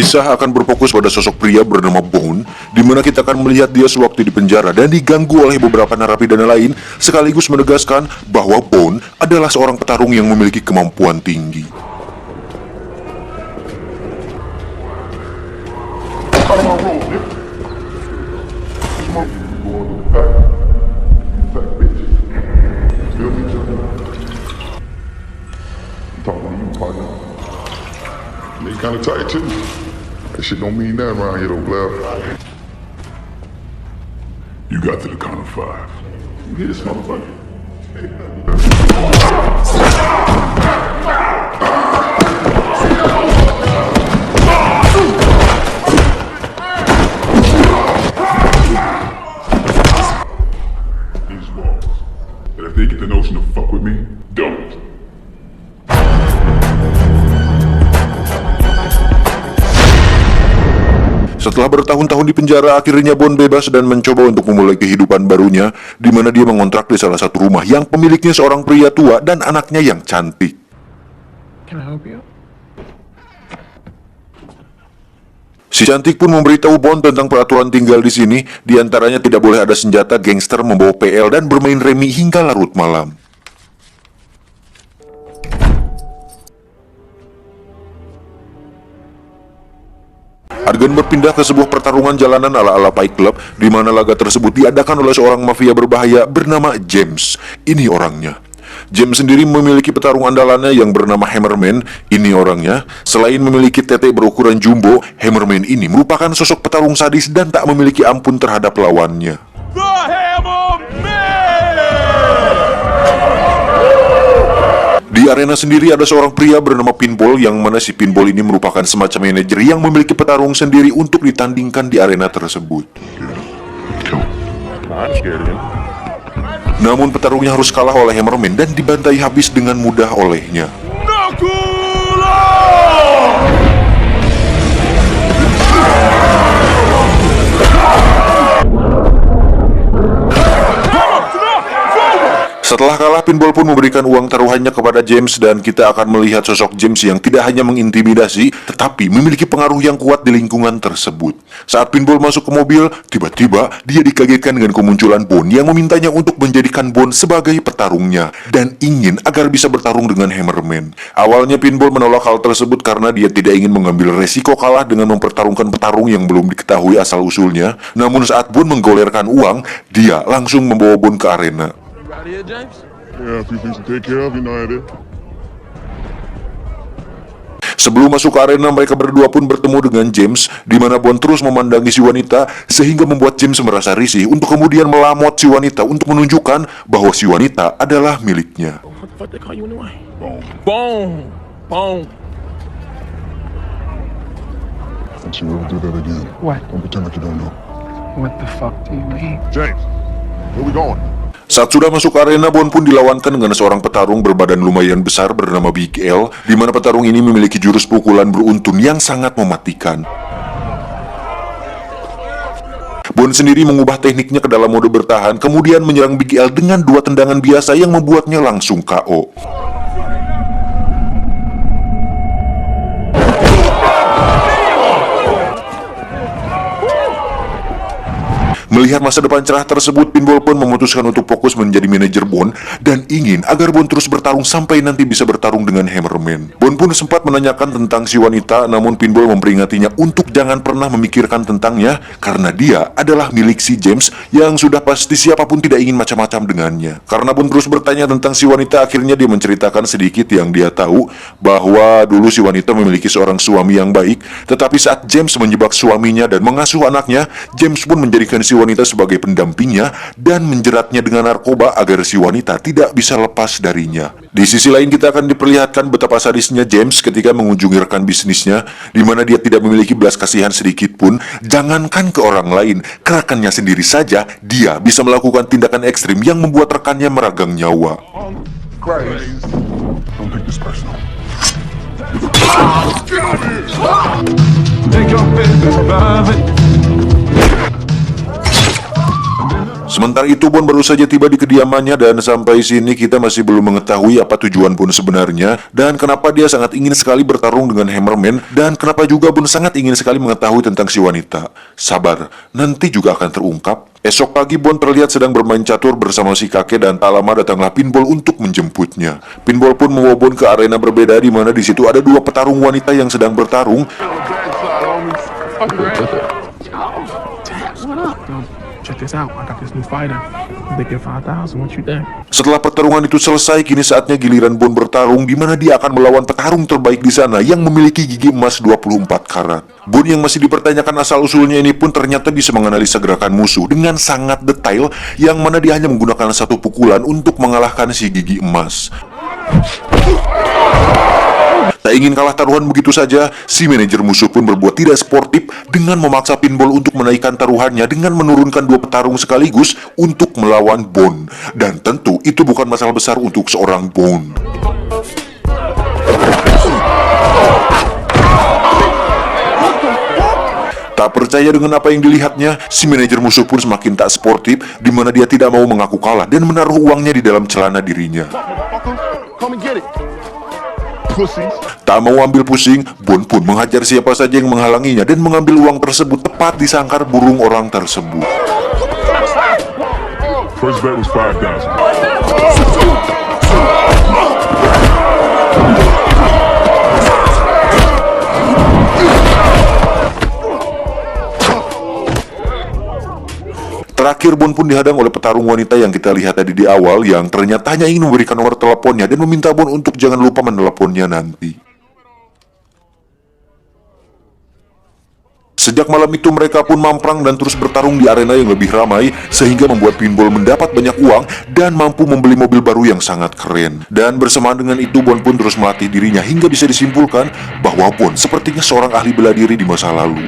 Kisah akan berfokus pada sosok pria bernama Bone, di mana kita akan melihat dia sewaktu di penjara dan diganggu oleh beberapa narapidana lain, sekaligus menegaskan bahwa Bone adalah seorang petarung yang memiliki kemampuan tinggi. They kinda tight too. That shit don't mean nothing around here though, Blair. You got to the count of 5. You hear this motherfucker? These walls. But if they get the notion to fuck with me, don't. Setelah bertahun-tahun di penjara, akhirnya Bone bebas dan mencoba untuk memulai kehidupan barunya, di mana dia mengontrak di salah satu rumah yang pemiliknya seorang pria tua dan anaknya yang cantik. Can I help you? Si cantik pun memberitahu Bone tentang peraturan tinggal di sini, diantaranya tidak boleh ada senjata, gangster, membawa PL, dan bermain remi hingga larut malam. Adegan berpindah ke sebuah pertarungan jalanan ala-ala Fight Club, di mana laga tersebut diadakan oleh seorang mafia berbahaya bernama James. Ini orangnya. James sendiri memiliki petarung andalannya yang bernama Hammerman. Ini orangnya. Selain memiliki tete berukuran jumbo, Hammerman ini merupakan sosok petarung sadis dan tak memiliki ampun terhadap lawannya. Di arena sendiri ada seorang pria bernama Pinball, yang mana si Pinball ini merupakan semacam manajer yang memiliki petarung sendiri untuk ditandingkan di arena tersebut. Namun petarungnya harus kalah oleh Hammerman dan dibantai habis dengan mudah olehnya. Setelah kalah, Pinball pun memberikan uang taruhannya kepada James, dan kita akan melihat sosok James yang tidak hanya mengintimidasi, tetapi memiliki pengaruh yang kuat di lingkungan tersebut. Saat Pinball masuk ke mobil, tiba-tiba dia dikagetkan dengan kemunculan Bone yang memintanya untuk menjadikan Bone sebagai petarungnya, dan ingin agar bisa bertarung dengan Hammerman. Awalnya Pinball menolak hal tersebut karena dia tidak ingin mengambil resiko kalah dengan mempertarungkan petarung yang belum diketahui asal-usulnya. Namun saat Bone menggolerkan uang, dia langsung membawa Bone ke arena. Here, James? Yeah, a few things to take care of, you know how it is. Sebelum masuk ke arena, mereka berdua pun bertemu dengan James, di mana Bone terus memandangi si wanita, sehingga membuat James merasa risih untuk kemudian melamot si wanita untuk menunjukkan bahwa si wanita adalah miliknya. What the fuck they call you anyway? Boom. Boom. Don't you ever do that again. What? Don't pretend like you don't know. What the fuck do you mean? James, where we going? Saat sudah masuk ke arena, Bone pun dilawankan dengan seorang petarung berbadan lumayan besar bernama Big L, di mana petarung ini memiliki jurus pukulan beruntun yang sangat mematikan. Bone sendiri mengubah tekniknya ke dalam mode bertahan, kemudian menyerang Big L dengan 2 tendangan biasa yang membuatnya langsung KO. Melihat masa depan cerah tersebut, Pinball pun memutuskan untuk fokus menjadi manajer Bone dan ingin agar Bone terus bertarung sampai nanti bisa bertarung dengan Hammerman. Bone pun sempat menanyakan tentang si wanita, namun Pinball memperingatinya untuk jangan pernah memikirkan tentangnya karena dia adalah milik si James yang sudah pasti siapapun tidak ingin macam-macam dengannya. Karena Bone terus bertanya tentang si wanita, akhirnya dia menceritakan sedikit yang dia tahu, bahwa dulu si wanita memiliki seorang suami yang baik, tetapi saat James menjebak suaminya dan mengasuh anaknya, James pun menjadikan si wanita sebagai pendampingnya dan menjeratnya dengan narkoba agar si wanita tidak bisa lepas darinya. Di sisi lain, kita akan diperlihatkan betapa sadisnya James ketika mengunjungi rekan bisnisnya, di mana dia tidak memiliki belas kasihan sedikit pun. Jangankan ke orang lain, ke rekannya sendiri saja dia bisa melakukan tindakan ekstrim yang membuat rekannya meragang nyawa. Don't take this personal. Sementara itu Bon baru saja tiba di kediamannya dan sampai sini kita masih belum mengetahui apa tujuan Bon sebenarnya dan kenapa dia sangat ingin sekali bertarung dengan Hammerman dan kenapa juga Bon sangat ingin sekali mengetahui tentang si wanita. Sabar, nanti juga akan terungkap. Esok pagi Bon terlihat sedang bermain catur bersama si kakek dan tak lama datanglah Pinball untuk menjemputnya. Pinball pun membawa Bon ke arena berbeda di mana di situ ada dua petarung wanita yang sedang bertarung. What up? Yo, check this out. I got this new fighter. They get 5,000. What you think? Setelah pertarungan itu selesai, kini saatnya giliran Bon bertarung di mana dia akan melawan petarung terbaik di sana yang memiliki gigi emas 24 karat. Bon yang masih dipertanyakan asal-usulnya ini pun ternyata bisa menganalisa gerakan musuh dengan sangat detail yang mana dia hanya menggunakan satu pukulan untuk mengalahkan si gigi emas. Tak ingin kalah taruhan begitu saja, si manajer musuh pun berbuat tidak sportif dengan memaksa Pinball untuk menaikkan taruhannya dengan menurunkan dua petarung sekaligus untuk melawan Bon. Dan tentu itu bukan masalah besar untuk seorang Bon. Tak percaya dengan apa yang dilihatnya, si manajer musuh pun semakin tak sportif di mana dia tidak mau mengaku kalah dan menaruh uangnya di dalam celana dirinya. Come and get it. Pussies. Tak mau ambil pusing, Bon pun menghajar siapa saja yang menghalanginya dan mengambil uang tersebut tepat di sangkar burung orang tersebut. First bet was 5,000. Terakhir Bon pun dihadang oleh petarung wanita yang kita lihat tadi di awal yang ternyata hanya ingin memberikan nomor teleponnya dan meminta Bon untuk jangan lupa meneleponnya nanti. Sejak malam itu mereka pun mamprang dan terus bertarung di arena yang lebih ramai sehingga membuat Pinball mendapat banyak uang dan mampu membeli mobil baru yang sangat keren. Dan bersamaan dengan itu Bon pun terus melatih dirinya hingga bisa disimpulkan bahwa Bon sepertinya seorang ahli bela diri di masa lalu.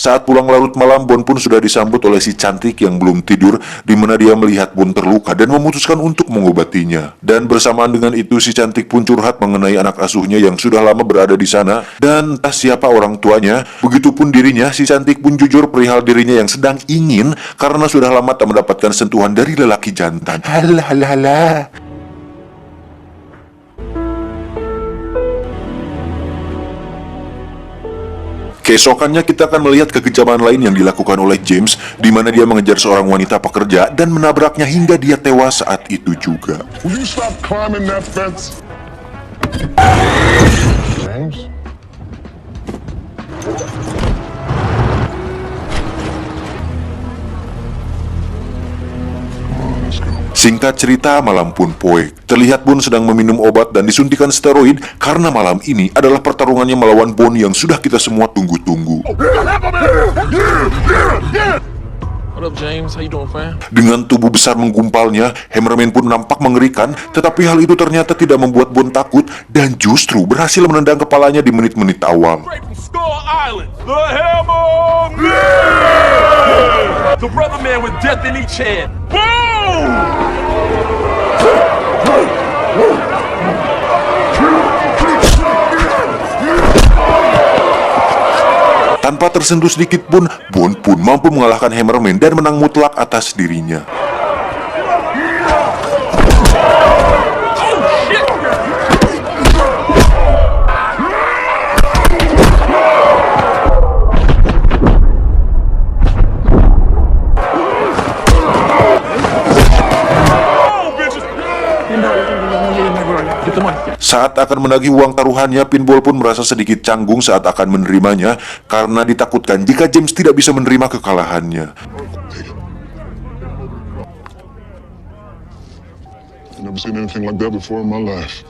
Saat pulang larut malam, Bon pun sudah disambut oleh si cantik yang belum tidur, di mana dia melihat Bon terluka dan memutuskan untuk mengobatinya. Dan bersamaan dengan itu, si cantik pun curhat mengenai anak asuhnya yang sudah lama berada di sana, dan entah siapa orang tuanya. Begitupun dirinya, si cantik pun jujur perihal dirinya yang sedang ingin karena sudah lama tak mendapatkan sentuhan dari lelaki jantan. Halah. Keesokannya kita akan melihat kekejaman lain yang dilakukan oleh James, di mana dia mengejar seorang wanita pekerja dan menabraknya hingga dia tewas saat itu juga. Will you stop climbing that fence? James? Singkat cerita, malam pun poek. Terlihat Bon sedang meminum obat dan disuntikan steroid karena malam ini adalah pertarungannya melawan Bon yang sudah kita semua tunggu-tunggu. What up, James? How you doing, fam? Dengan tubuh besar menggumpalnya, Hammerman pun nampak mengerikan, tetapi hal itu ternyata tidak membuat Bon takut dan justru berhasil menendang kepalanya di menit-menit awal. From Skull Island, the Hammer! Yeah! The brother man with death in each hand. Boom! Tanpa tersentuh sedikit pun, Bon pun mampu mengalahkan Hammerman dan menang mutlak atas dirinya. Get the money. Saat akan menagih uang taruhannya, Pinball pun merasa sedikit canggung saat akan menerimanya karena ditakutkan jika James tidak bisa menerima kekalahannya. I've never seen anything like that before in my life.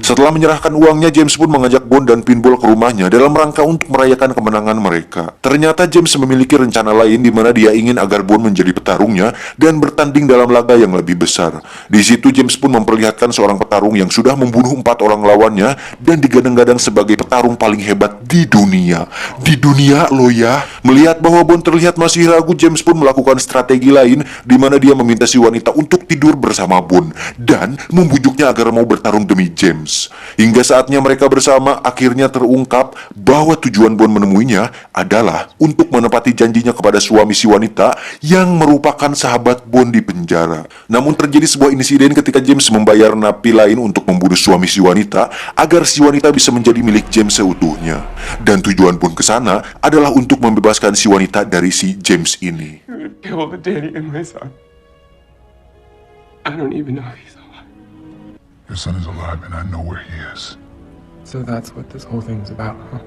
Setelah menyerahkan uangnya, James pun mengajak Bond dan Pinball ke rumahnya dalam rangka untuk merayakan kemenangan mereka. Ternyata James memiliki rencana lain di mana dia ingin agar Bond menjadi petarungnya dan bertanding dalam laga yang lebih besar. Di situ James pun memperlihatkan seorang petarung yang sudah membunuh 4 orang lawannya dan digadang-gadang sebagai petarung paling hebat di dunia. Di dunia lo ya. Melihat bahwa Bond terlihat masih ragu, James pun melakukan strategi lain di mana dia meminta si wanita untuk tidur bersama Bond dan membujuknya agar mau bertarung demi James. Hingga saatnya mereka bersama, akhirnya terungkap bahwa tujuan Bond menemuinya adalah untuk menepati janjinya kepada suami si wanita yang merupakan sahabat Bond di penjara. Namun terjadi sebuah insiden ketika James membayar napi lain untuk membunuh suami si wanita agar si wanita bisa menjadi milik James seutuhnya. Dan tujuan Bond ke sana adalah untuk membebaskan si wanita dari si James ini. Kill the daddy and my son. I don't even know if he's alive. Your son is alive and I know where he is. So that's what this whole thing's about, huh?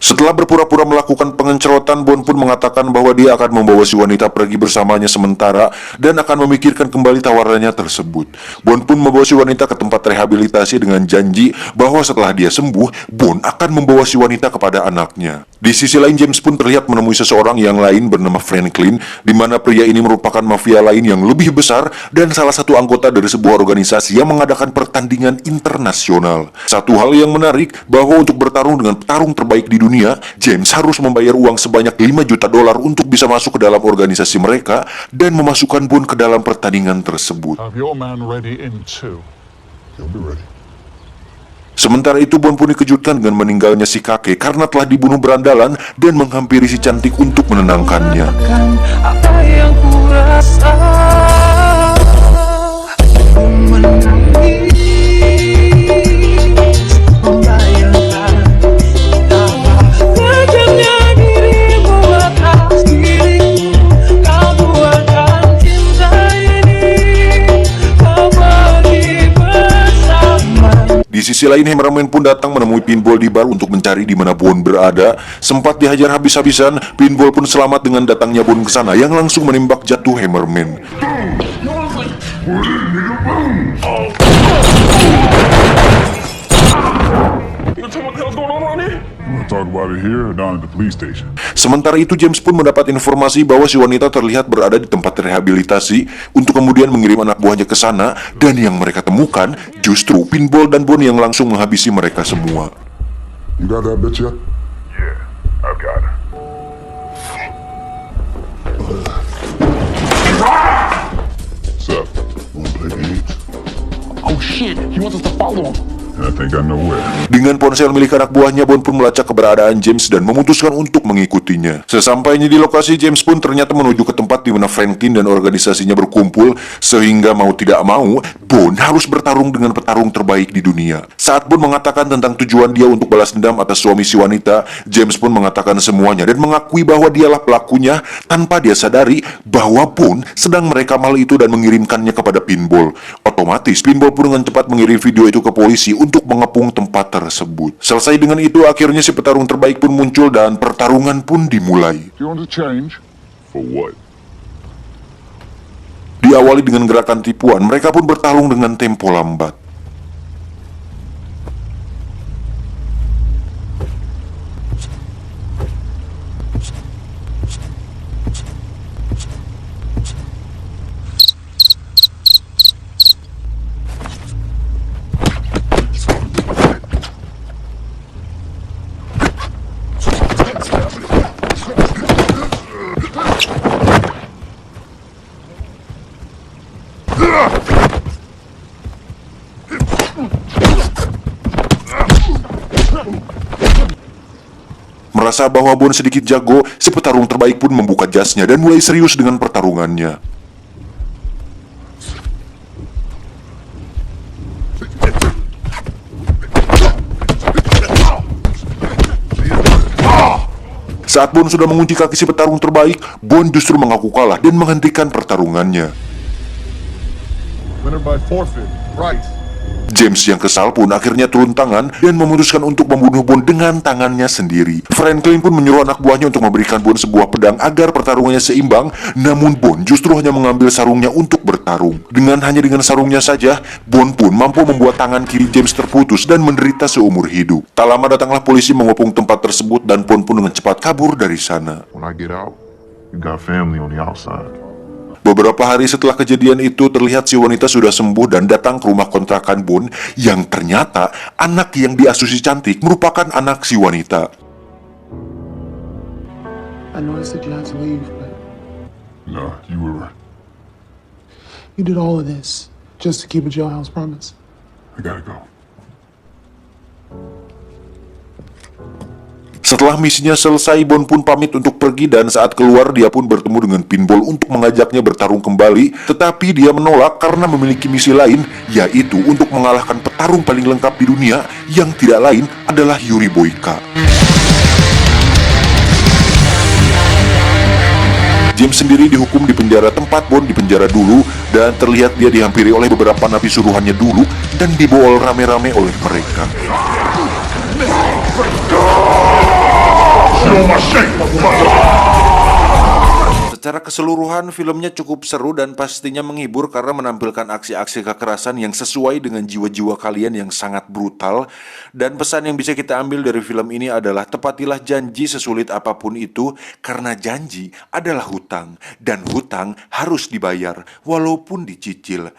Setelah berpura-pura melakukan pengencerotan, Bond pun mengatakan bahwa dia akan membawa si wanita pergi bersamanya sementara dan akan memikirkan kembali tawarannya tersebut. Bond pun membawa si wanita ke tempat rehabilitasi dengan janji bahwa setelah dia sembuh, Bond akan membawa si wanita kepada anaknya. Di sisi lain, James pun terlihat menemui seseorang yang lain bernama Franklin, di mana pria ini merupakan mafia lain yang lebih besar dan salah satu anggota dari sebuah organisasi yang mengadakan pertandingan internasional. Satu hal yang menarik, bahwa untuk bertarung dengan petarung terbaik di dunia, James harus membayar uang sebanyak $5 juta untuk bisa masuk ke dalam organisasi mereka dan memasukkan Bond ke dalam pertandingan tersebut. Have your man ready in 2. He'll be ready. Sementara itu, Bond pun dikejutkan dengan meninggalnya si kakek karena telah dibunuh berandalan dan menghampiri si cantik untuk menenangkannya. Apa yang ku rasa, aku menangis, membayangkan tajamnya dirimu atas diriku. Kau buatkan cinta ini, kau pergi bersama. Di sisi lain, Hammerman pun datang menemui Pinball di bar untuk mencari di mana Bond berada. Sempat dihajar habis-habisan, Pinball pun selamat dengan datangnya Bond ke sana yang langsung menembak jatuh Hammerman. You wanna talk about it here or down at the police station? Sementara itu, James pun mendapat informasi bahwa si wanita terlihat berada di tempat rehabilitasi untuk kemudian mengirim anak buahnya ke sana, dan yang mereka temukan justru Pinball dan Bond yang langsung menghabisi mereka semua. You got that bitch yet? Yeah, I've got her. What's up? Wanna play games? Oh shit, he wants us to follow him. And I think I know where. Dengan ponsel milik anak buahnya, Bond pun melacak keberadaan James dan memutuskan untuk mengikutinya. Sesampainya di lokasi, James pun ternyata menuju ke tempat di mana Franklin dan organisasinya berkumpul, sehingga mau tidak mau, Bond harus bertarung dengan petarung terbaik di dunia. Saat Bond mengatakan tentang tujuan dia untuk balas dendam atas suami si wanita, James pun mengatakan semuanya dan mengakui bahwa dialah pelakunya tanpa dia sadari bahwa Bond sedang merekam hal itu dan mengirimkannya kepada Pinball. Otomatis, Pinball pun dengan cepat mengirim video itu ke polisi untuk mengepung tempat tersebut. Selesai dengan itu, akhirnya si petarung terbaik pun muncul dan pertarungan pun dimulai. You want to change? For what? Diawali dengan gerakan tipuan, mereka pun bertarung dengan tempo lambat. Merasa bahwa Bond sedikit jago, si petarung terbaik pun membuka jasnya dan mulai serius dengan pertarungannya. Saat Bond sudah mengunci kaki si petarung terbaik, Bond justru mengaku kalah dan menghentikan pertarungannya. Winner by forfeit. Right. James yang kesal pun akhirnya turun tangan dan memutuskan untuk membunuh Bond dengan tangannya sendiri. Franklin pun menyuruh anak buahnya untuk memberikan Bond sebuah pedang agar pertarungannya seimbang, namun Bond justru hanya mengambil sarungnya untuk bertarung. Dengan sarungnya saja, Bond pun mampu membuat tangan kiri James terputus dan menderita seumur hidup. Tak lama datanglah polisi mengepung tempat tersebut dan Bond pun dengan cepat kabur dari sana. When I get out, you got family on the outside. Beberapa hari setelah kejadian itu, terlihat si wanita sudah sembuh dan datang ke rumah kontrakan Bond yang ternyata anak yang diasuh si cantik merupakan anak si wanita. I know I said you had to leave, but Nah, you were right. you did all of this just to keep a jailhouse promise. I gotta go. Setelah misinya selesai, Bond pun pamit untuk pergi dan saat keluar dia pun bertemu dengan Pinball untuk mengajaknya bertarung kembali, tetapi dia menolak karena memiliki misi lain, yaitu untuk mengalahkan petarung paling lengkap di dunia yang tidak lain adalah Yuri Boyka. James sendiri dihukum di penjara tempat Bond di penjara dulu dan terlihat dia dihampiri oleh beberapa napi suruhannya dulu dan dibawa rame-rame oleh mereka. Secara keseluruhan filmnya cukup seru dan pastinya menghibur karena menampilkan aksi-aksi kekerasan yang sesuai dengan jiwa-jiwa kalian yang sangat brutal. Dan pesan yang bisa kita ambil dari film ini adalah tepatilah janji sesulit apapun itu, karena janji adalah hutang dan hutang harus dibayar walaupun dicicil.